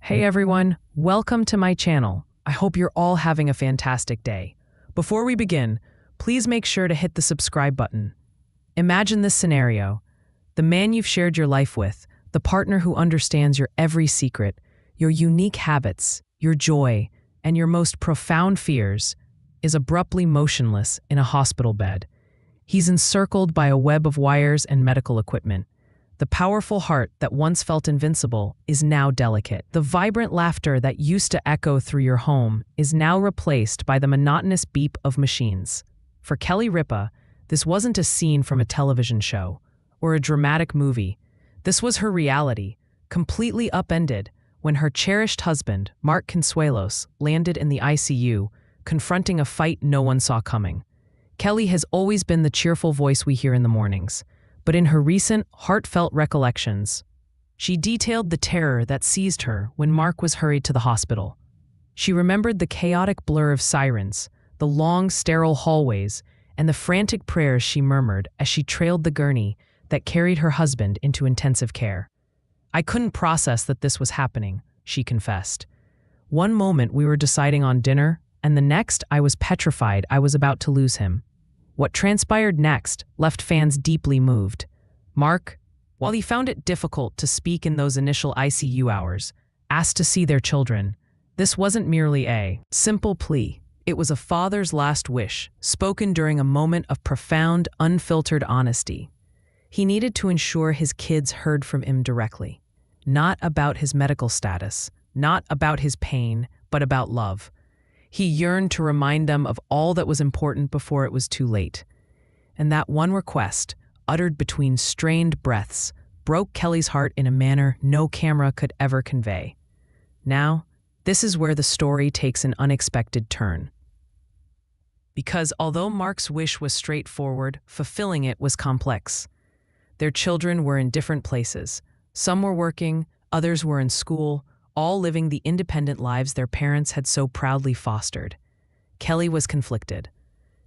Hey everyone, welcome to my channel. I hope you're all having a fantastic day. Before we begin, please make sure to hit the subscribe button. Imagine this scenario. The man you've shared your life with, the partner who understands your every secret, your unique habits, your joy, and your most profound fears, is abruptly motionless in a hospital bed. He's encircled by a web of wires and medical equipment. The powerful heart that once felt invincible is now delicate. The vibrant laughter that used to echo through your home is now replaced by the monotonous beep of machines. For Kelly Ripa, this wasn't a scene from a television show or a dramatic movie. This was her reality, completely upended when her cherished husband, Mark Consuelos, landed in the ICU, confronting a fight no one saw coming. Kelly has always been the cheerful voice we hear in the mornings. But in her recent, heartfelt recollections, she detailed the terror that seized her when Mark was hurried to the hospital. She remembered the chaotic blur of sirens, the long, sterile hallways, and the frantic prayers she murmured as she trailed the gurney that carried her husband into intensive care. "I couldn't process that this was happening," she confessed. "One moment we were deciding on dinner, and the next I was petrified I was about to lose him." What transpired next left fans deeply moved. Mark, while he found it difficult to speak in those initial ICU hours, asked to see their children. This wasn't merely a simple plea. It was a father's last wish, spoken during a moment of profound, unfiltered honesty. He needed to ensure his kids heard from him directly. Not about his medical status, not about his pain, but about love. He yearned to remind them of all that was important before it was too late. And that one request, uttered between strained breaths, broke Kelly's heart in a manner no camera could ever convey. Now, this is where the story takes an unexpected turn. Because although Mark's wish was straightforward, fulfilling it was complex. Their children were in different places. Some were working, others were in school, all living the independent lives their parents had so proudly fostered. Kelly was conflicted.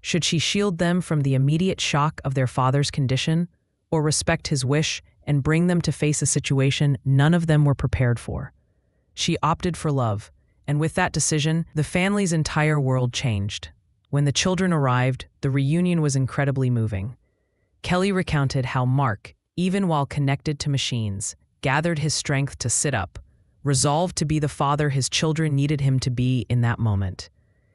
Should she shield them from the immediate shock of their father's condition, or respect his wish and bring them to face a situation none of them were prepared for? She opted for love, and with that decision, the family's entire world changed. When the children arrived, the reunion was incredibly moving. Kelly recounted how Mark, even while connected to machines, gathered his strength to sit up, resolved to be the father his children needed him to be in that moment.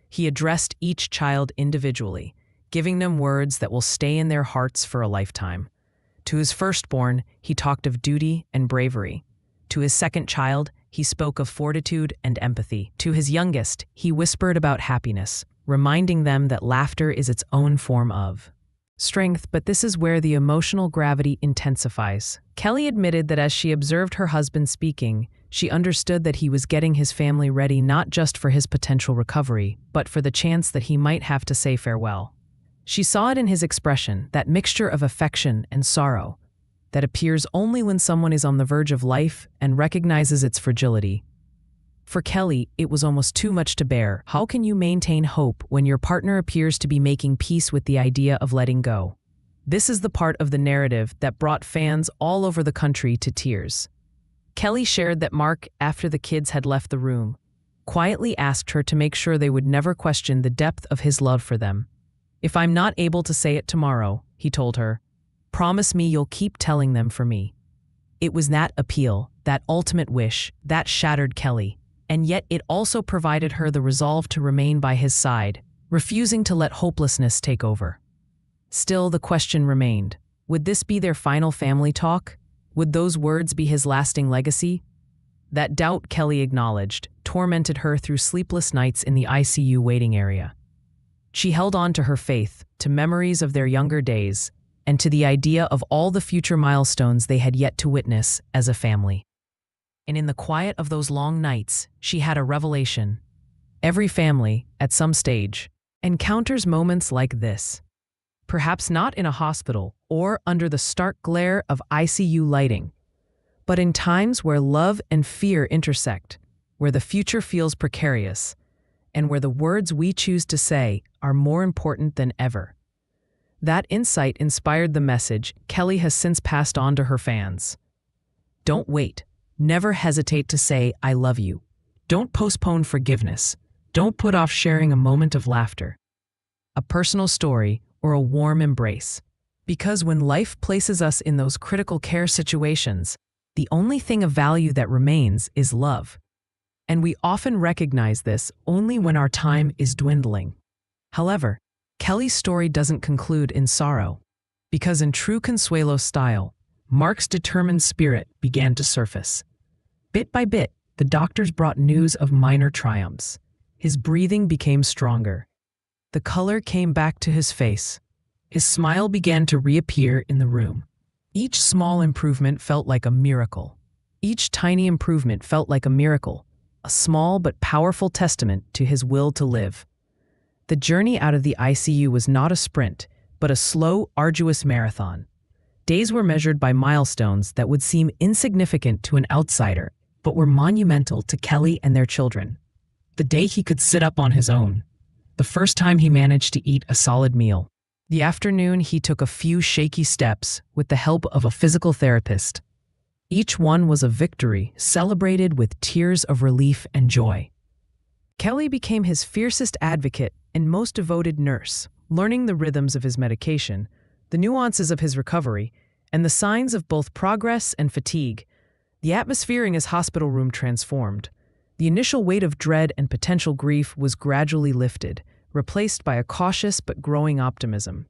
He addressed each child individually, giving them words that will stay in their hearts for a lifetime. To his firstborn, he talked of duty and bravery. To his second child, he spoke of fortitude and empathy. To his youngest, he whispered about happiness, reminding them that laughter is its own form of strength. But this is where the emotional gravity intensifies. Kelly admitted that as she observed her husband speaking, she understood that he was getting his family ready not just for his potential recovery, but for the chance that he might have to say farewell. She saw it in his expression, that mixture of affection and sorrow that appears only when someone is on the verge of life and recognizes its fragility. For Kelly, it was almost too much to bear. How can you maintain hope when your partner appears to be making peace with the idea of letting go? This is the part of the narrative that brought fans all over the country to tears. Kelly shared that Mark, after the kids had left the room, quietly asked her to make sure they would never question the depth of his love for them. "If I'm not able to say it tomorrow," he told her, "promise me you'll keep telling them for me." It was that appeal, that ultimate wish, that shattered Kelly, and yet it also provided her the resolve to remain by his side, refusing to let hopelessness take over. Still, the question remained. Would this be their final family talk? Would those words be his lasting legacy? That doubt, Kelly acknowledged, tormented her through sleepless nights in the ICU waiting area. She held on to her faith, to memories of their younger days, and to the idea of all the future milestones they had yet to witness as a family. And in the quiet of those long nights, she had a revelation. Every family, at some stage, encounters moments like this. Perhaps not in a hospital or under the stark glare of ICU lighting, but in times where love and fear intersect, where the future feels precarious, and where the words we choose to say are more important than ever. That insight inspired the message Kelly has since passed on to her fans. Don't wait. Never hesitate to say, "I love you." Don't postpone forgiveness. Don't put off sharing a moment of laughter, a personal story, or a warm embrace. Because when life places us in those critical care situations, the only thing of value that remains is love. And we often recognize this only when our time is dwindling. However, Kelly's story doesn't conclude in sorrow, because in true Consuelo style, Mark's determined spirit began to surface. Bit by bit, the doctors brought news of minor triumphs. His breathing became stronger. The color came back to his face. His smile began to reappear in the room. Each small improvement felt like a miracle. Each tiny improvement felt like a miracle, a small but powerful testament to his will to live. The journey out of the ICU was not a sprint, but a slow, arduous marathon. Days were measured by milestones that would seem insignificant to an outsider, but were monumental to Kelly and their children. The day he could sit up on his own. The first time he managed to eat a solid meal. The afternoon he took a few shaky steps with the help of a physical therapist. Each one was a victory, celebrated with tears of relief and joy. Kelly became his fiercest advocate and most devoted nurse, learning the rhythms of his medication, the nuances of his recovery, and the signs of both progress and fatigue. The atmosphere in his hospital room transformed. The initial weight of dread and potential grief was gradually lifted, replaced by a cautious but growing optimism.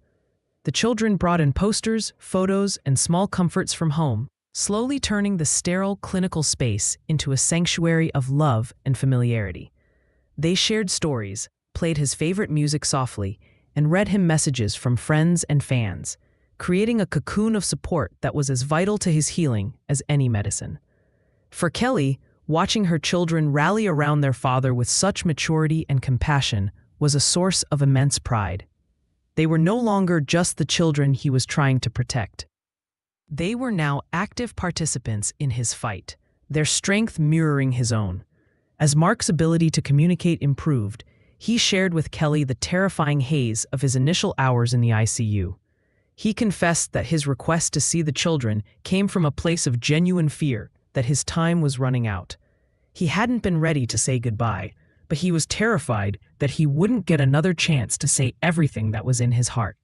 The children brought in posters, photos, and small comforts from home, slowly turning the sterile clinical space into a sanctuary of love and familiarity. They shared stories, played his favorite music softly, and read him messages from friends and fans, creating a cocoon of support that was as vital to his healing as any medicine. For Kelly, watching her children rally around their father with such maturity and compassion was a source of immense pride. They were no longer just the children he was trying to protect. They were now active participants in his fight, their strength mirroring his own. As Mark's ability to communicate improved, he shared with Kelly the terrifying haze of his initial hours in the ICU. He confessed that his request to see the children came from a place of genuine fear that his time was running out. He hadn't been ready to say goodbye, but he was terrified that he wouldn't get another chance to say everything that was in his heart.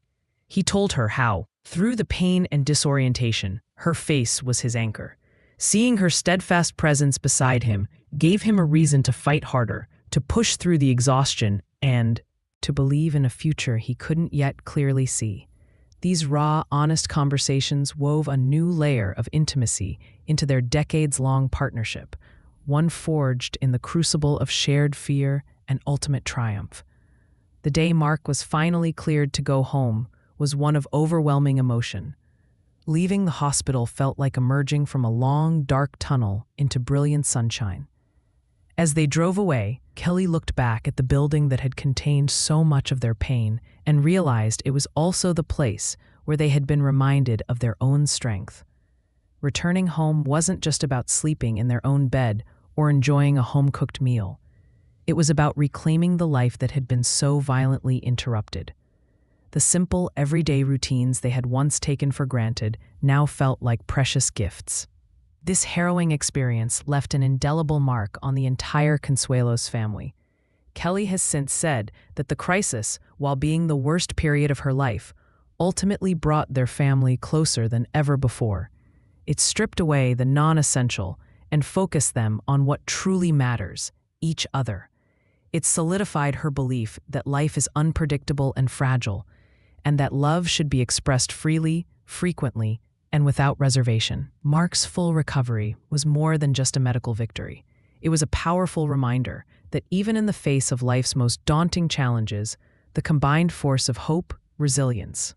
He told her how, through the pain and disorientation, her face was his anchor. Seeing her steadfast presence beside him gave him a reason to fight harder, to push through the exhaustion, and to believe in a future he couldn't yet clearly see. These raw, honest conversations wove a new layer of intimacy into their decades-long partnership, one forged in the crucible of shared fear and ultimate triumph. The day Mark was finally cleared to go home was one of overwhelming emotion. Leaving the hospital felt like emerging from a long, dark tunnel into brilliant sunshine. As they drove away, Kelly looked back at the building that had contained so much of their pain and realized it was also the place where they had been reminded of their own strength. Returning home wasn't just about sleeping in their own bed or enjoying a home-cooked meal. It was about reclaiming the life that had been so violently interrupted. The simple, everyday routines they had once taken for granted now felt like precious gifts. This harrowing experience left an indelible mark on the entire Consuelos family. Kelly has since said that the crisis, while being the worst period of her life, ultimately brought their family closer than ever before. It stripped away the non-essential and focused them on what truly matters, each other. It solidified her belief that life is unpredictable and fragile, and that love should be expressed freely, frequently, and without reservation. Mark's full recovery was more than just a medical victory. It was a powerful reminder that even in the face of life's most daunting challenges, the combined force of hope, resilience,